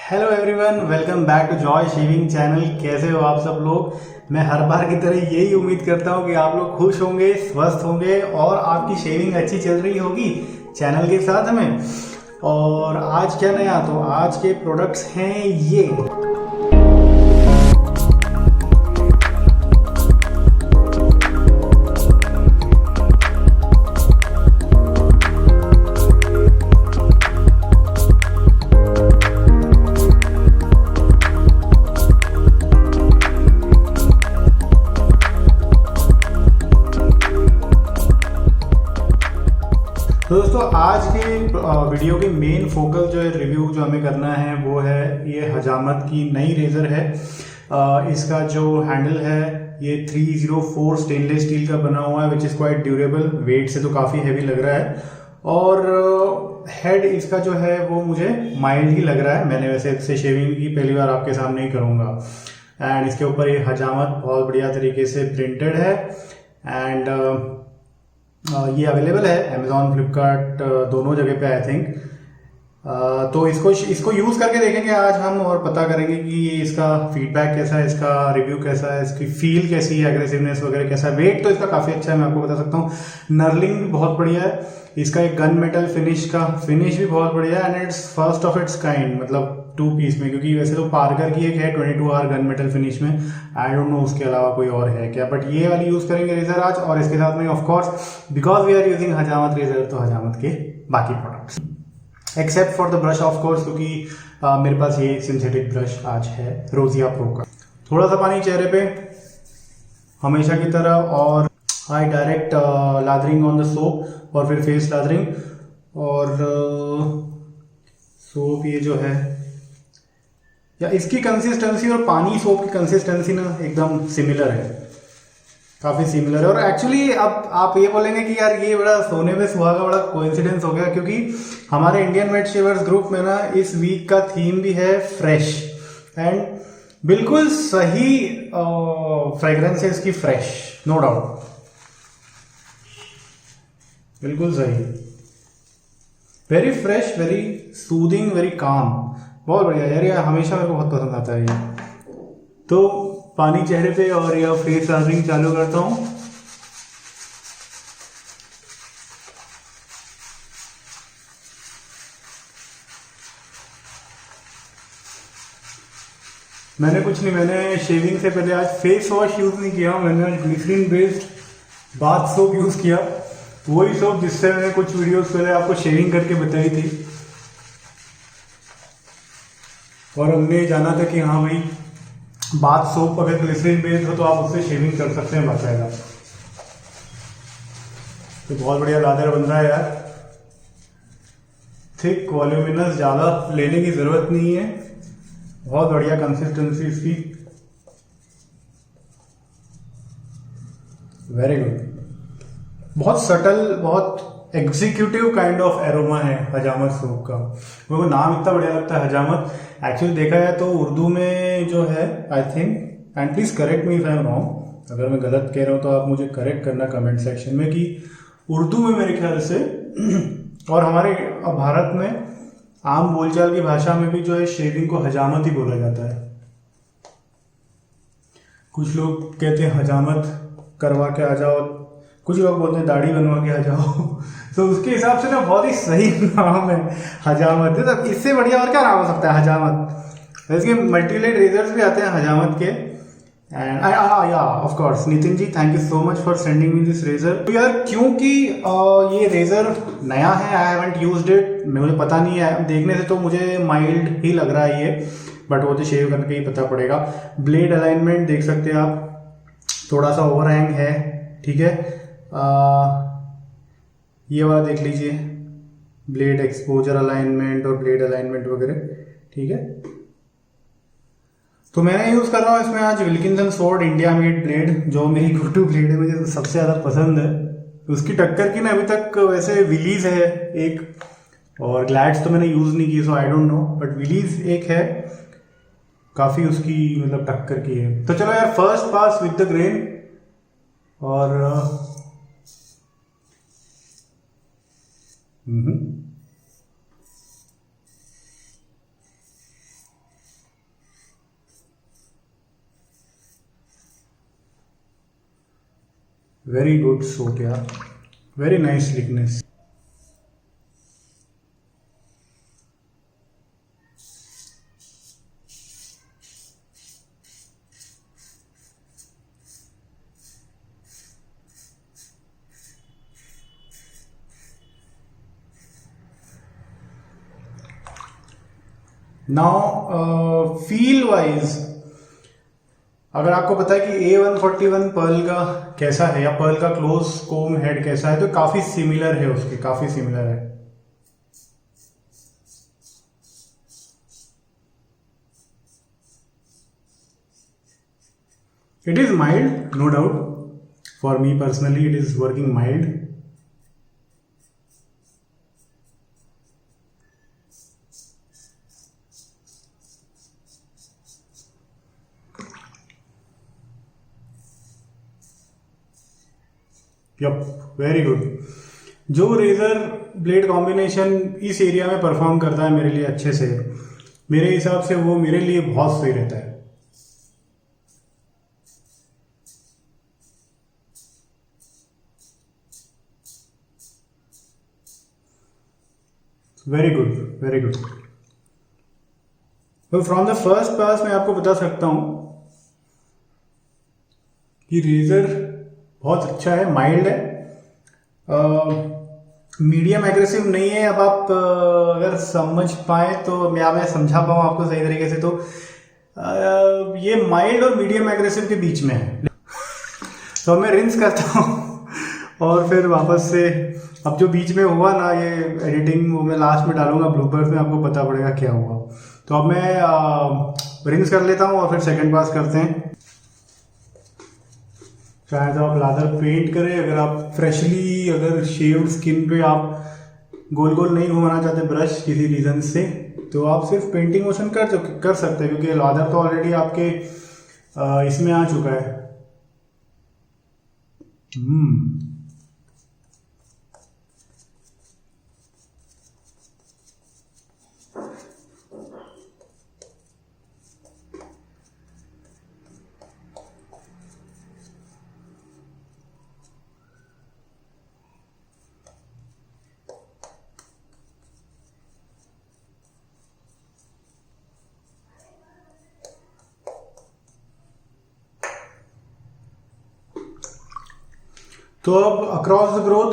Hello everyone, welcome back to Joy shaving channel. कैसे हो आप सब लोग? मैं हर बार की तरह यही उम्मीद करता हूँ कि आप लोग खुश होंगे, स्वस्थ होंगे और आपकी शेविंग अच्छी चल रही होगी चैनल के साथ में। और आज क्या नया, तो आज के प्रोडक्ट्स हैं ये। तो दोस्तों, आज के वीडियो के मेन फोकस जो है, रिव्यू जो हमें करना है वो है ये हजामत की नई रेज़र है। इसका जो हैंडल है ये 304 स्टेनलेस स्टील का बना हुआ है, which is quite durable. Weight से तो काफ़ी हैवी लग रहा है और हेड इसका जो है वो मुझे माइल्ड ही लग रहा है। मैंने वैसे इससे शेविंग की पहली बार आपके सामने ही करूँगा। एंड इसके ऊपर ये हजामत बहुत बढ़िया तरीके से प्रिंटेड है। एंड ये अवेलेबल है अमेजॉन, फ्लिपकार्ट, दोनों जगह पे आई थिंक। तो इसको यूज़ करके देखेंगे आज हम और पता करेंगे कि इसका फीडबैक कैसा है, इसका रिव्यू कैसा है, इसकी फील कैसी है, एग्रेसिवनेस वगैरह कैसा है। वेट तो इसका काफ़ी अच्छा है, मैं आपको बता सकता हूँ। नर्लिंग भी बहुत बढ़िया है इसका, एक गन मेटल फिनिश का फिनिश भी बहुत बढ़िया है। And it's first of its kind, मतलब 2 पीस में, क्योंकि वैसे तो पार्कर की एक है 22 आवर गन मेटल फिनिश में। आई डोंट नो उसके अलावा कोई और है क्या, बट ये वाली यूज़ करेंगे रेजर आज। और इसके साथ में of course because we are using Hajamat razor, तो हजामत के बाकी products except for the brush of course, क्योंकि मेरे पास ये सिंथेटिक ब्रश आज है रोजिया प्रो का। थोड़ा सा पानी चेहरे पे हमेशा की तरह, और आई डायरेक्ट लादरिंग ऑन द सोप और फिर फेस लादरिंग। और सोप ये जो है, या इसकी कंसिस्टेंसी और पानी सोप की कंसिस्टेंसी ना एकदम सिमिलर है, काफ़ी सिमिलर है। और एक्चुअली अब आप ये बोलेंगे कि यार ये बड़ा सोने पे सुहागा, बड़ा कोइंसिडेंस हो गया, क्योंकि हमारे इंडियन मेड शेवर्स ग्रुप में ना इस वीक का थीम भी है फ्रेश। एंड बिल्कुल सही फ्रेग्रेंस है इसकी, फ्रेश, नो डाउट, बिल्कुल सही। Very fresh, very soothing, very calm, बहुत बढ़िया यार। ये हमेशा मेरे को बहुत पसंद आता है ये। तो पानी चेहरे पे और यह फेस लादरिंग चालू करता हूँ। मैंने कुछ नहीं, मैंने शेविंग से पहले आज फेस वॉश यूज़ नहीं किया, मैंने आज glycerine based bath soap use किया। वही सोप जिससे मैंने कुछ वीडियोस पहले आपको शेविंग करके बताई थी। और हमने जाना था कि हाँ भाई, बाथ सोप अगर ग्लिसरीन बेस्ड हो तो आप उससे शेविंग कर सकते हैं बाकायदा। तो बहुत बढ़िया लादर बन रहा है यार, थिक, वॉल्यूमिनस, ज़्यादा लेने की ज़रूरत नहीं है, बहुत बढ़िया कंसिस्टेंसी इसकी, वेरी गुड। बहुत सटल, बहुत एग्जीक्यूटिव काइंड ऑफ एरोमा है हजामत सोप का। मेरे को नाम इतना बढ़िया लगता है हजामत। एक्चुअली देखा जाए तो उर्दू में जो है, I think, and please correct me if I am wrong, अगर मैं गलत कह रहा हूँ तो आप मुझे करेक्ट करना कमेंट सेक्शन में, कि उर्दू में मेरे ख्याल से और हमारे भारत में आम बोलचाल की भाषा में भी जो है शेविंग को हजामत ही बोला जाता है। कुछ लोग कहते हैं हजामत करवा के आ जाओ, कुछ लोग बोलते हैं दाढ़ी बनवा के आ जाओ। तो उसके हिसाब से ना बहुत ही सही नाम है हजामत। तो इससे बढ़िया और क्या नाम हो सकता है, हजामत। इसके मल्टीलेड रेजर्स भी आते हैं हजामत के। एंड या of course Nitin ji, thank you so much for sending me this razor. तो यार क्योंकि ये रेजर नया है, आई हैवंट यूज्ड इट, मुझे पता नहीं है, देखने से तो मुझे माइल्ड ही लग रहा है ये, बट वो तो शेव करके ही पता पड़ेगा। ब्लेड अलाइनमेंट देख सकते हैं आप, थोड़ा सा ओवरहैंग है, ठीक है। ये वाला देख लीजिए, ब्लेड एक्सपोजर अलाइनमेंट और ब्लेड अलाइनमेंट वगैरह, ठीक है। तो मैं यूज़ कर रहा हूँ इसमें आज Wilkinson sword India made blade, जो मेरी गो टू ब्लेड है, मुझे सबसे ज़्यादा पसंद है। उसकी टक्कर की ना अभी तक वैसे विलीज है एक, और ग्लैड्स तो मैंने यूज़ नहीं की, so I don't know, but Willys एक है, काफ़ी उसकी मतलब टक्कर की है। तो चलो यार, first pass with the grain. और वेरी गुड सोप यार, very nice slickness. Now feel wise, अगर आपको पता है कि A141 पर्ल का कैसा है या पर्ल का क्लोज कोम हेड कैसा है, तो काफी सिमिलर है, उसके काफी सिमिलर है। It is mild, no doubt, for me personally it is working mild. Yup, very good. जो रेजर ब्लेड कॉम्बिनेशन इस एरिया में परफॉर्म करता है मेरे लिए अच्छे से, मेरे हिसाब से वो मेरे लिए बहुत सही रहता है। Very good, very good. तो फ्रॉम द फर्स्ट पास मैं आपको बता सकता हूं कि रेजर बहुत अच्छा है, माइल्ड है, मीडियम एग्रेसिव नहीं है। अब आप अगर समझ पाए तो मैं समझा पाऊँ आपको सही तरीके से, तो ये माइल्ड और मीडियम एग्रेसिव के बीच में है। तो मैं रिंस करता हूँ और फिर वापस से, अब जो बीच में हुआ ना ये एडिटिंग, वो मैं लास्ट में डालूंगा ब्लूपर्स में, आपको पता पड़ेगा क्या हुआ। तो अब मैं रिंस कर लेता हूँ और फिर सेकंड पास करते हैं। चाहे तो आप लादर पेंट करें, अगर आप फ्रेशली, अगर शेव्ड स्किन पे आप गोल गोल नहीं घुमाना चाहते ब्रश किसी रीजन से, तो आप सिर्फ पेंटिंग मोशन कर सकते हैं, क्योंकि लादर तो ऑलरेडी आपके इसमें आ चुका है। तो अब अक्रॉस द ग्रोथ,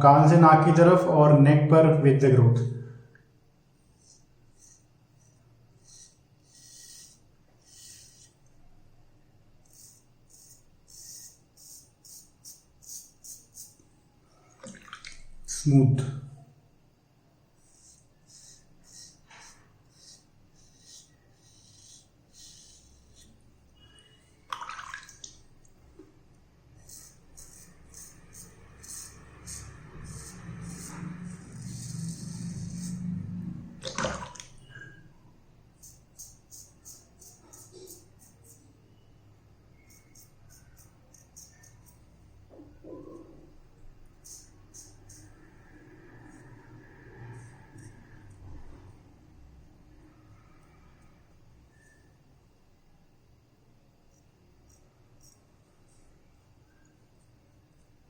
कान से नाक की तरफ और नेक पर विद द ग्रोथ। स्मूथ।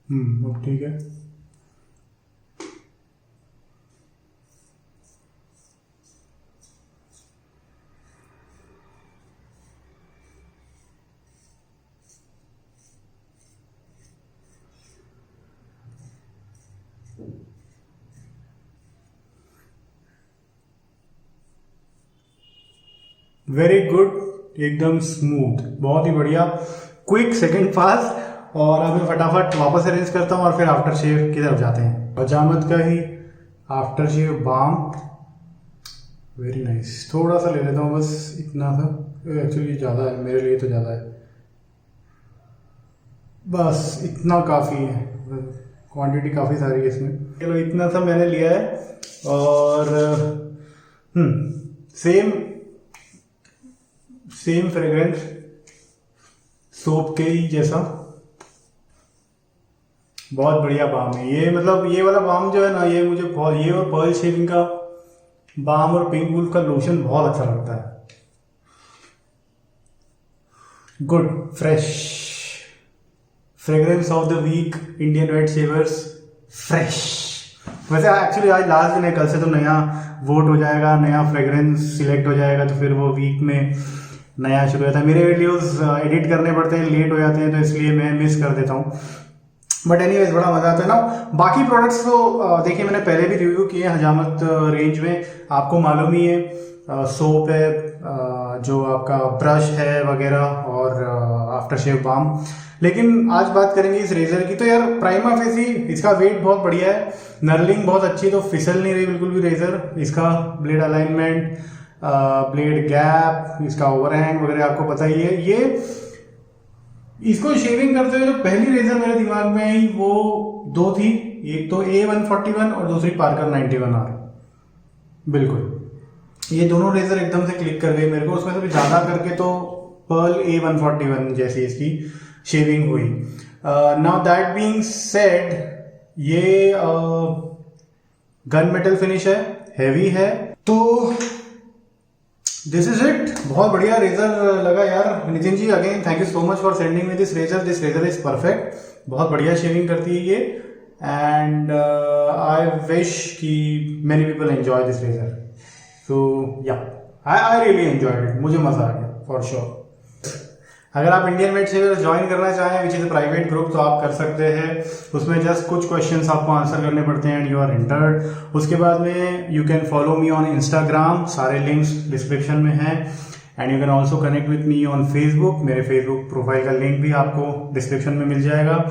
अब ठीक है। वेरी गुड, एकदम स्मूथ, बहुत ही बढ़िया, क्विक सेकंड पास। और अब मैं फटाफट वापस अरेंज करता हूँ और फिर आफ्टर शेव की तरफ जाते हैं। हजामत का ही after shave balm, very nice. थोड़ा सा ले लेता हूँ बस, इतना सा, एक्चुअली ज़्यादा है मेरे लिए, तो ज़्यादा है, बस इतना काफ़ी है, क्वांटिटी काफ़ी सारी है इसमें। चलो इतना सा मैंने लिया है। और सेम फ्रेग्रेंस सोप के ही जैसा, बहुत बढ़िया बाम है ये। मतलब ये वाला बाम जो है ना, ये मुझे बहुत, ये और पर्ल शेविंग का बाम और पिंक वुल्फ का लोशन बहुत अच्छा लगता है। Good, fresh fragrance of the week Indian wet shavers fresh. वैसे एक्चुअली आज लास्ट दिन है, कल से तो नया वोट हो जाएगा, नया फ्रेग्रेंस सिलेक्ट हो जाएगा, तो फिर वो वीक में नया शुरू होता है। मेरे वीडियोस एडिट करने पड़ते हैं, लेट हो जाते हैं, तो इसलिए मैं मिस कर देता हूँ। बट एनीवेज बड़ा मजा आता है ना। बाकी प्रोडक्ट्स तो देखिए मैंने पहले भी रिव्यू किए हजामत रेंज में, आपको मालूम ही है। सोप है, जो आपका ब्रश है वगैरह, और आफ्टर शेव बाम। लेकिन आज बात करेंगे इस रेजर की। तो यार प्राइमा फेसी इसका वेट बहुत बढ़िया है, नर्लिंग बहुत अच्छी, तो फिसल नहीं रही बिल्कुल भी रेजर। इसका ब्लेड अलाइनमेंट, ब्लेड गैप, इसका ओवरहैंग वगैरह आपको पता ही है। ये इसको शेविंग करते हुए जो पहली रेजर मेरे दिमाग में आई वो दो थी, एक तो A141 और दूसरी पार्कर 91R। बिल्कुल ये दोनों रेजर एकदम से क्लिक कर गई मेरे को। उसमें से भी ज्यादा करके तो पर्ल A141 जैसी इसकी शेविंग हुई। नाउ दैट बीइंग सेड, ये गन मेटल फिनिश है, हैवी है, तो दिस इज इट। बहुत बढ़िया रेजर लगा यार। Nitin ji again thank you so much for sending me this razor. This razor is perfect, बहुत बढ़िया शेविंग करती है ये, एंड आई विश कि many people enjoy this razor. So yeah I really enjoyed it, मुझे मजा आ गया फॉर श्योर। अगर आप इंडियन वेट शेवर्स ज्वाइन करना चाहें which is a private group, तो आप कर सकते हैं। उसमें जस्ट कुछ क्वेश्चंस आपको आंसर करने पड़ते हैं एंड यू आर एंटर्ड। उसके बाद में you can follow me on Instagram, सारे लिंक्स डिस्क्रिप्शन में हैं, and you can also connect with me on Facebook. मेरे फेसबुक प्रोफाइल का लिंक भी आपको डिस्क्रिप्शन में मिल जाएगा।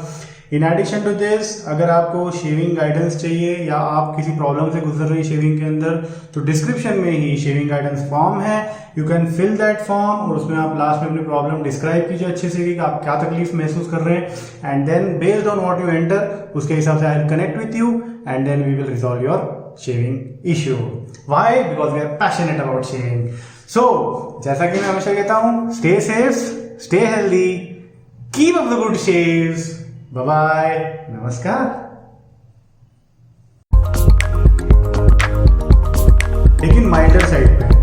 इन एडिशन टू दिस, अगर आपको शेविंग गाइडेंस चाहिए या आप किसी प्रॉब्लम से गुजर रही शेविंग के अंदर, तो डिस्क्रिप्शन में ही शेविंग गाइडेंस फॉर्म है, you can fill that form, और उसमें आप लास्ट में अपनी प्रॉब्लम डिस्क्राइब कीजिए अच्छे से कि आप क्या तकलीफ महसूस कर रहे हैं, and then based on what you enter उसके हिसाब से I will connect with you and then we will resolve your shaving issue. Why? Because we are passionate about shaving. So जैसा कि मैं हमेशा कहता हूं, stay safe, stay healthy, keep up the good shaves. Bye bye, नमस्कार। लेकिन milder side पे।